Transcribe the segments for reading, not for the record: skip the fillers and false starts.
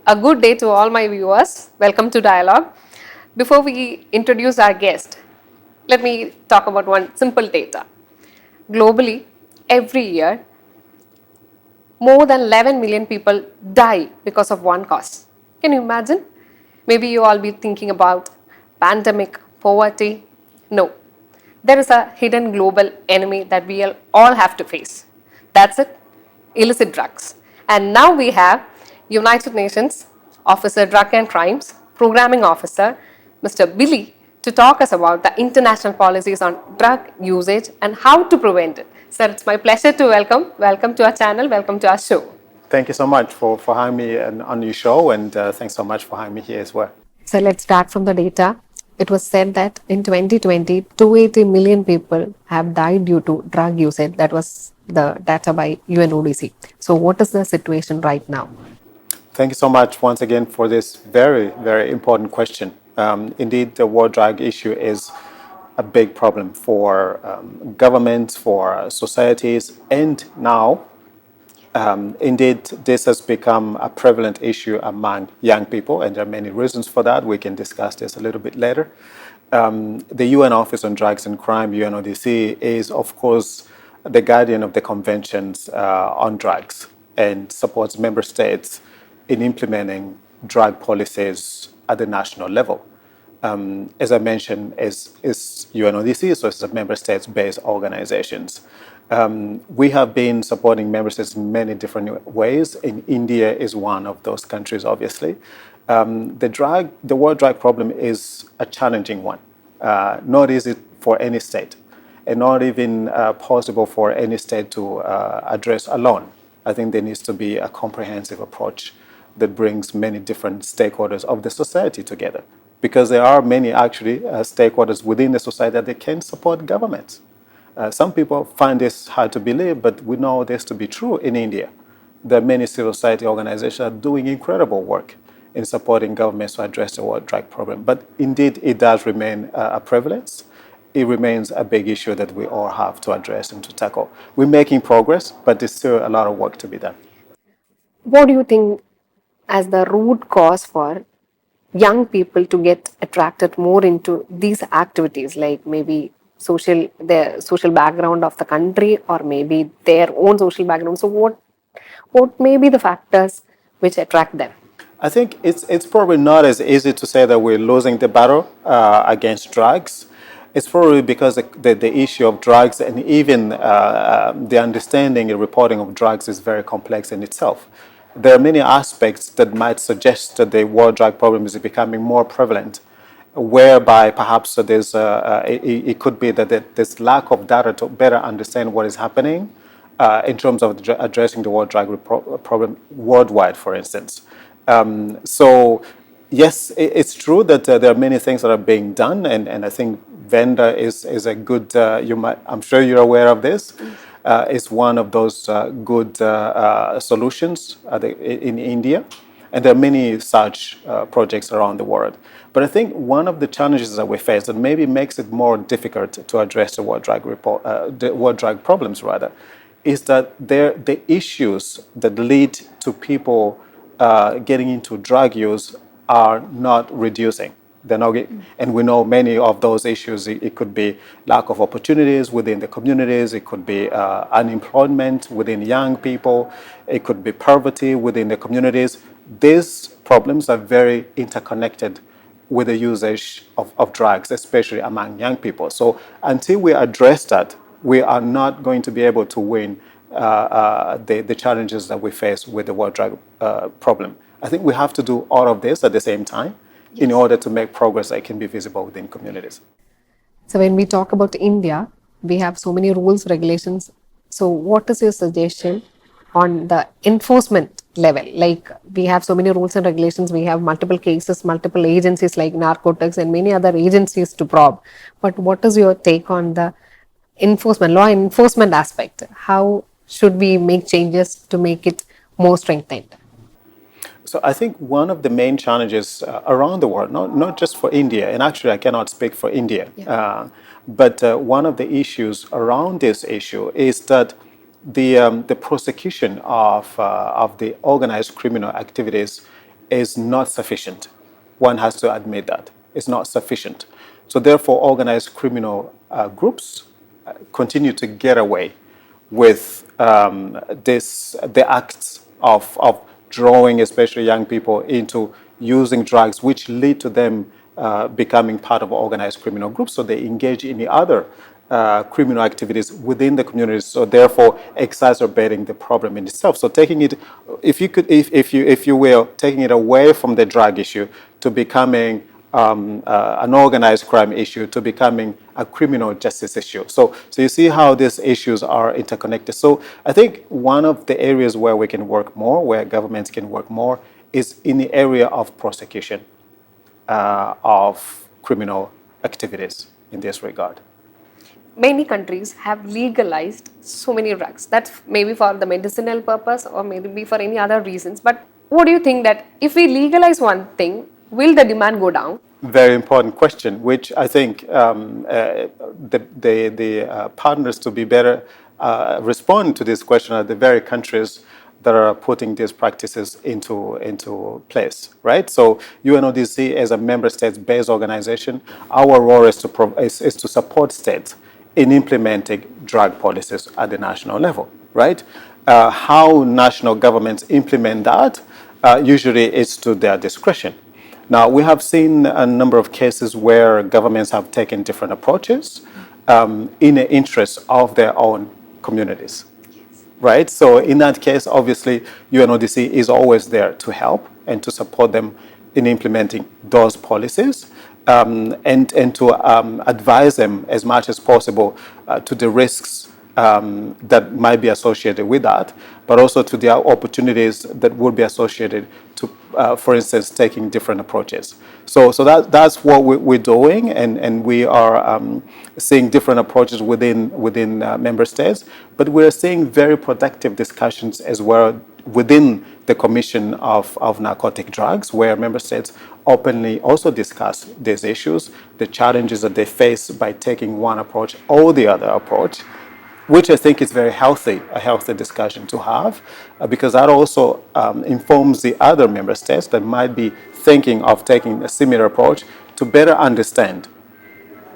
A good day to all my viewers. Welcome to Dialogue. Before we introduce our guest, let me talk about one simple data. Globally, every year, more than 11 million people die because of one cause. Can you imagine? Maybe you all be thinking about pandemic, poverty. No, there is a hidden global enemy that we all have to face. That's it, illicit drugs. And now we have United Nations Officer Drug and Crimes Programming Officer Mr. Billy to talk us about the international policies on drug usage and how to prevent it. Sir, it's my pleasure to welcome to our channel, welcome to our show. Thank you so much for having me on your show, and thanks so much for having me here as well. So let's start from the data. It was said that in 2020, 280 million people have died due to drug usage. That was the data by UNODC. So what is the situation right now? Thank you so much once again for this very, very important question. Indeed, the war drug issue is a big problem for governments, for societies, and now, indeed, this has become a prevalent issue among young people, and there are many reasons for that. We can discuss this a little bit later. The UN Office on Drugs and Crime, UNODC, is, of course, the guardian of the conventions on drugs and supports member states in implementing drug policies at the national level. As I mentioned, is UNODC, so it's a member states-based organizations. We have been supporting member states in many different ways. In India is one of those countries, obviously. The world drug problem is a challenging one, not easy for any state, and not even possible for any state to address alone. I think there needs to be a comprehensive approach that brings many different stakeholders of the society together, because there are many actually stakeholders within the society that they can support governments. Some people find this hard to believe, but we know this to be true in India. There are many civil society organizations that are doing incredible work in supporting governments to address the world drug problem. But indeed, it does remain a prevalence. It remains a big issue that we all have to address and to tackle. We're making progress, but there's still a lot of work to be done. What do you think as the root cause for young people to get attracted more into these activities, like maybe the social background of the country or maybe their own social background? So what may be the factors which attract them? I think it's probably not as easy to say that we're losing the battle against drugs. It's probably because the issue of drugs and even the understanding and reporting of drugs is very complex in itself. There are many aspects that might suggest that the war drug problem is becoming more prevalent, whereby perhaps it could be that there's lack of data to better understand what is happening in terms of addressing the war drug problem worldwide, for instance. So yes, it's true that there are many things that are being done, and I think Venda is a good. I'm sure you're aware of this. Is one of those good solutions in India, and there are many such projects around the world. But I think one of the challenges that we face that maybe makes it more difficult to address the war drug problems rather, is that the issues that lead to people getting into drug use are not reducing. They're not, and we know many of those issues. It could be lack of opportunities within the communities. It could be unemployment within young people. It could be poverty within the communities. These problems are very interconnected with the usage of drugs, especially among young people. So until we address that, we are not going to be able to win the challenges that we face with the war drug problem. I think we have to do all of this at the same time in order to make progress that can be visible within communities. So when we talk about India, we have so many rules, regulations. So what is your suggestion on the enforcement level? Like we have so many rules and regulations, we have multiple cases, multiple agencies like narcotics and many other agencies to probe. But what is your take on the law enforcement aspect? How should we make changes to make it more strengthened? So I think one of the main challenges around the world, not just for India, and actually I cannot speak for India, but one of the issues around this issue is that the prosecution of the organized criminal activities is not sufficient. One has to admit that. It's not sufficient. So therefore, organized criminal groups continue to get away with the acts of drawing especially young people into using drugs, which lead to them becoming part of organized criminal groups. So they engage in the other criminal activities within the communities, so therefore exacerbating the problem in itself. So taking it, if you will, taking it away from the drug issue to becoming an organized crime issue, to becoming a criminal justice issue. So you see how these issues are interconnected. So I think one of the areas where we can work more, where governments can work more, is in the area of prosecution of criminal activities in this regard. Many countries have legalized so many drugs. That's maybe for the medicinal purpose or maybe for any other reasons. But what do you think that if we legalize one thing, will the demand go down? Very important question, which I think the partners to be better respond to this question are the very countries that are putting these practices into place, right? So UNODC, as a member states-based organization, our role is to support states in implementing drug policies at the national level, right? How national governments implement that usually is to their discretion. Now, we have seen a number of cases where governments have taken different approaches in the interest of their own communities, right? So in that case, obviously, UNODC is always there to help and to support them in implementing those policies, and to advise them as much as possible to the risks that might be associated with that, but also to the opportunities that would be associated to, for instance, taking different approaches. So that's what we're doing, and we are seeing different approaches within member states, but we're seeing very productive discussions as well within the Commission of Narcotic Drugs, where member states openly also discuss these issues, the challenges that they face by taking one approach or the other approach, which I think is very healthy, a healthy discussion to have, because that also informs the other member states that might be thinking of taking a similar approach to better understand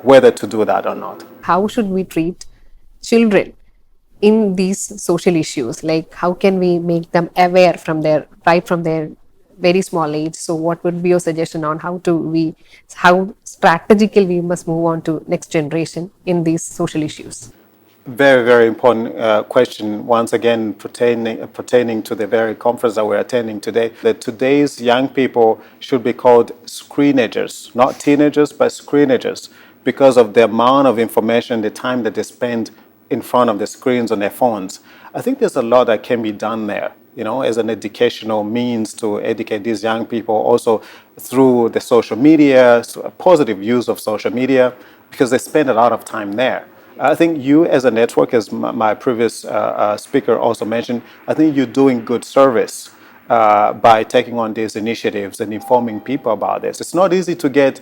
whether to do that or not. How should we treat children in these social issues? Like, how can we make them aware from their very small age? So what would be your suggestion on how strategically we must move on to next generation in these social issues? Very, very important question, once again, pertaining to the very conference that we're attending today, that today's young people should be called screenagers, not teenagers, but screenagers, because of the amount of information, the time that they spend in front of the screens on their phones. I think there's a lot that can be done there, as an educational means to educate these young people, also through the social media, so a positive use of social media, because they spend a lot of time there. I think you, as a network, as my previous speaker also mentioned, I think you're doing good service by taking on these initiatives and informing people about this. It's not easy to get,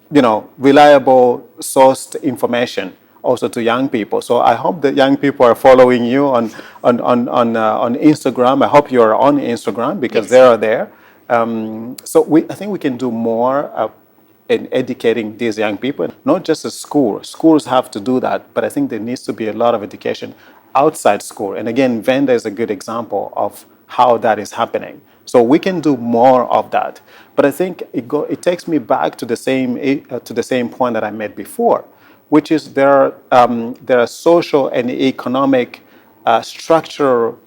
reliable sourced information also to young people. So I hope that young people are following you on Instagram. I hope you are on Instagram, because they are there. So I think we can do more in educating these young people, not just at school. Schools have to do that, but I think there needs to be a lot of education outside school. And again, Venda is a good example of how that is happening. So we can do more of that. But I think it takes me back to the same point that I made before, which is there are social and economic structural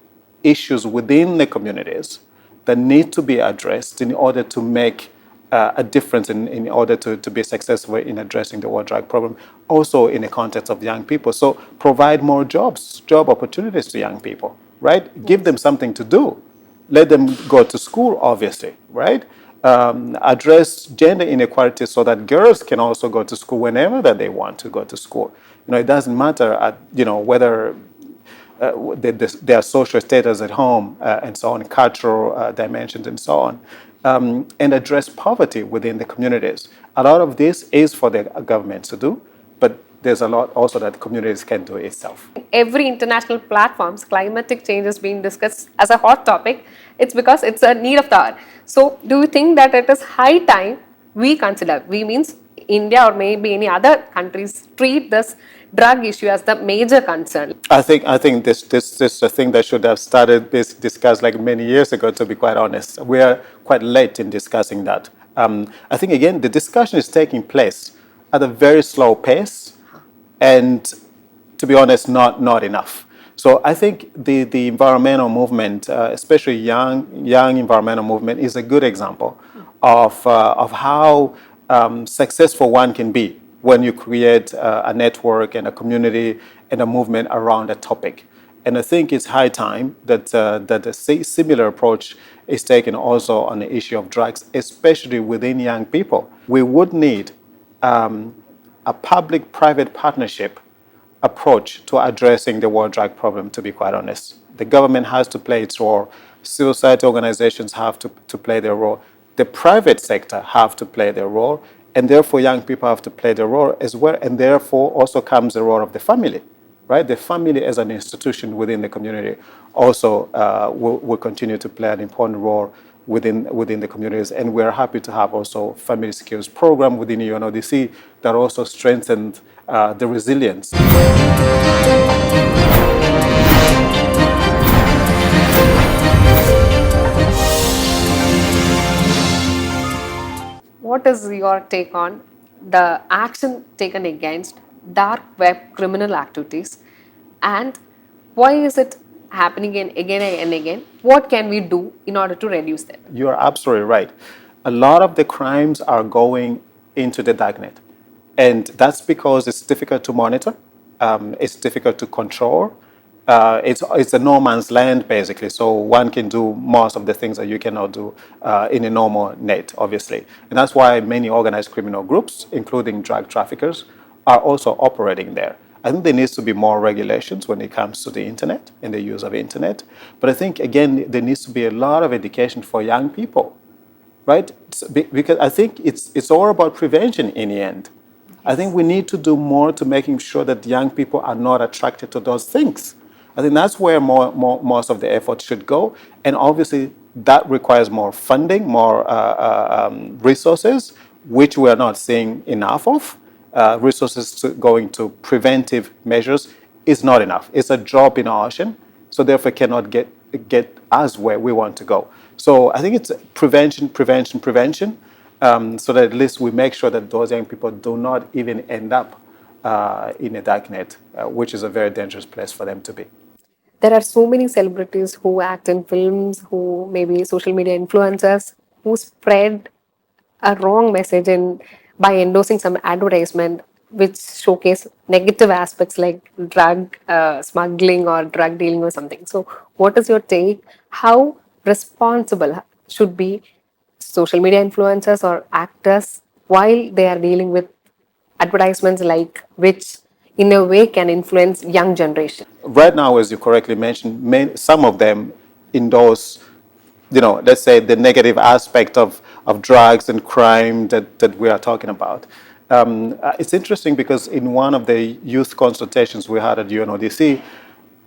issues within the communities that need to be addressed in order to make a difference, in order to be successful in addressing the war drug problem, also in the context of young people. So provide more job opportunities to young people, right? Yes. Give them something to do. Let them go to school, obviously, right? Address gender inequality so that girls can also go to school whenever that they want to go to school. It doesn't matter, whether their social status at home and so on, cultural dimensions and so on. And address poverty within the communities. A lot of this is for the government to do, but there's a lot also that communities can do itself. Every international platforms, climatic change is being discussed as a hot topic. It's because it's a need of the hour. So, do you think that it is high time we consider, we means India or maybe any other countries, treat this drug issue as the major concern? I think this is a thing that should have started being discussed like many years ago. To be quite honest, we are quite late in discussing that. I think again the discussion is taking place at a very slow pace, and to be honest, not enough. So I think the environmental movement, especially young environmental movement, is a good example of how successful one can be when you create a network and a community and a movement around a topic. And I think it's high time that a similar approach is taken also on the issue of drugs, especially within young people. We would need a public-private partnership approach to addressing the war drug problem, to be quite honest. The government has to play its role. Civil society organizations have to play their role. The private sector have to play their role. And therefore, young people have to play their role as well. And therefore, also comes the role of the family, right? The family as an institution within the community also will continue to play an important role within the communities. And we're happy to have also family skills program within UNODC that also strengthened the resilience. What is your take on the action taken against dark web criminal activities, and why is it happening again and again? What can we do in order to reduce them? You're absolutely right. A lot of the crimes are going into the darknet. And that's because it's difficult to monitor, it's difficult to control. It's a no man's land, basically. So one can do most of the things that you cannot do in a normal net, obviously. And that's why many organized criminal groups, including drug traffickers, are also operating there. I think there needs to be more regulations when it comes to the internet and the use of internet. But I think, again, there needs to be a lot of education for young people, right? Because I think it's all about prevention in the end. I think we need to do more to making sure that young people are not attracted to those things. I think that's where most of the effort should go. And obviously, that requires more funding, more resources, which we are not seeing enough of. Resources going to preventive measures is not enough. It's a drop in the ocean, so therefore cannot get us where we want to go. So I think it's prevention, so that at least we make sure that those young people do not even end up in a darknet, which is a very dangerous place for them to be. There are so many celebrities who act in films, who maybe social media influencers, who spread a wrong message in by endorsing some advertisement which showcase negative aspects like drug smuggling or drug dealing or something. So, what is your take? How responsible should be social media influencers or actors while they are dealing with advertisements like which in a way can influence young generation? Right now, as you correctly mentioned, some of them endorse, let's say the negative aspect of drugs and crime that we are talking about. It's interesting because in one of the youth consultations we had at UNODC,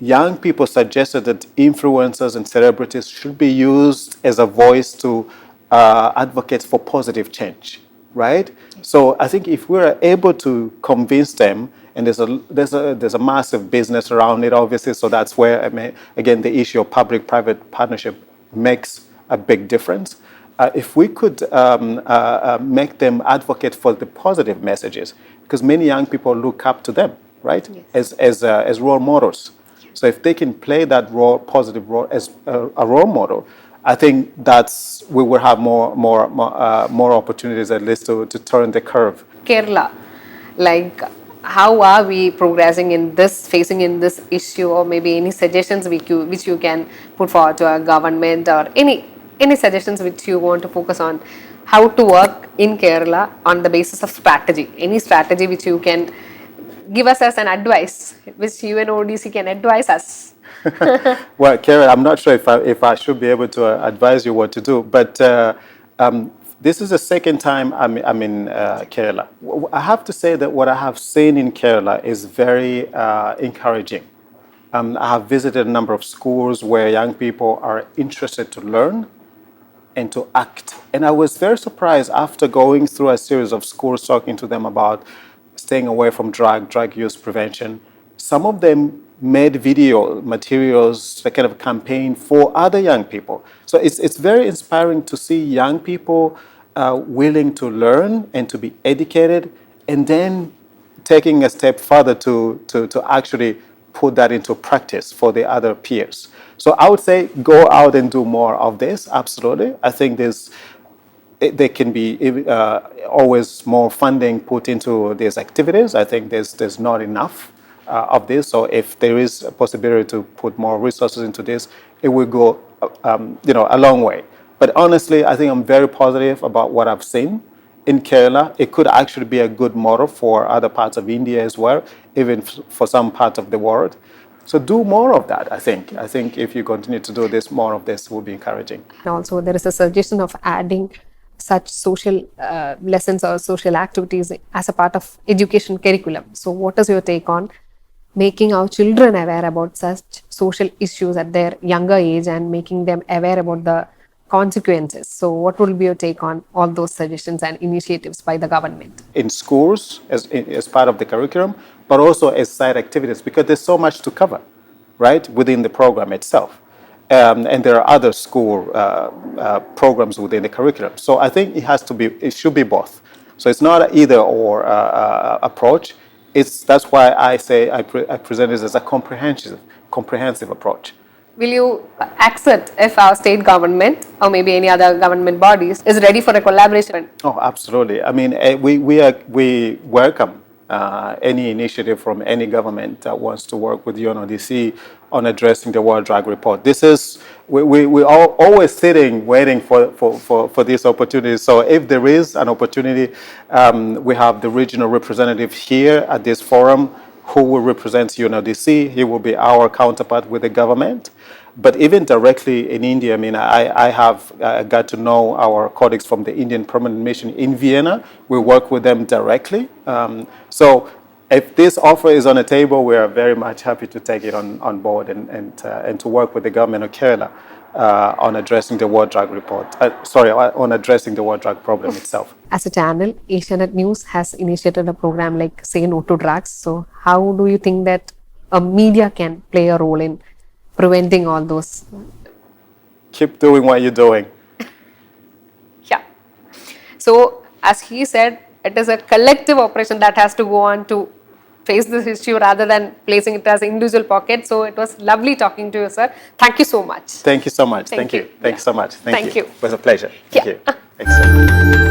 young people suggested that influencers and celebrities should be used as a voice to advocate for positive change, right? So I think if we're able to convince them, and there's a massive business around it, obviously, so that's where, again, the issue of public-private partnership makes a big difference. If we could make them advocate for the positive messages, because many young people look up to them, right, Yes. as role models. So if they can play that positive role as a role model, I think we will have more opportunities at least to turn the curve. Kerala, like how are we progressing in this, facing in this issue, or maybe any suggestions which you can put forward to our government, or any suggestions which you want to focus on how to work in Kerala on the basis of strategy, any strategy which you can give us as an advice, which UNODC can advise us. Well, Karen, I'm not sure if I should be able to advise you what to do, but This is the second time I'm in Kerala. I have to say that what I have seen in Kerala is very encouraging. I have visited a number of schools where young people are interested to learn and to act. And I was very surprised after going through a series of schools talking to them about staying away from drug use prevention. Some of them made video materials, a kind of campaign for other young people. So it's very inspiring to see young people willing to learn and to be educated, and then taking a step further to actually put that into practice for the other peers. So I would say go out and do more of this, absolutely. I think there can be always more funding put into these activities. I think there's not enough of this. So if there is a possibility to put more resources into this, it will go a long way. But honestly, I think I'm very positive about what I've seen in Kerala. It could actually be a good model for other parts of India as well, even for some parts of the world. So do more of that, I think. I think if you continue to do this, more of this will be encouraging. And also, there is a suggestion of adding such social lessons or social activities as a part of education curriculum. So what is your take on making our children aware about such social issues at their younger age and making them aware about the consequences? So what will be your take on all those suggestions and initiatives by the government? In schools, as part of the curriculum, but also as side activities, because there's so much to cover, right, within the program itself. And there are other school programs within the curriculum. So I think it should be both. So it's not an either or approach. That's why I say I present this as a comprehensive approach. Will you accept if our state government or maybe any other government bodies is ready for a collaboration? Oh, absolutely. I mean, we welcome any initiative from any government that wants to work with UNODC on addressing the World Drug Report. We are always sitting, waiting for these opportunities. So if there is an opportunity, we have the regional representative here at this forum who will represent UNODC. He will be our counterpart with the government. But even directly in India, I mean, I have got to know our colleagues from the Indian Permanent Mission in Vienna. We work with them directly. So if this offer is on the table, we are very much happy to take it on board and to work with the government of Kerala on addressing the World Drug Report. On addressing the World Drug problem itself. As a channel, Asianet News has initiated a program like Say No to Drugs. So how do you think that a media can play a role in preventing all those? Keep doing what you're doing. Yeah. So as he said, it is a collective operation that has to go on to face this issue rather than placing it as individual pocket. So it was lovely talking to you, sir. Thank you so much. Thank you so much. Thank you. Thank you so much. Thank you. It was a pleasure. Thank Yeah. you. Excellent.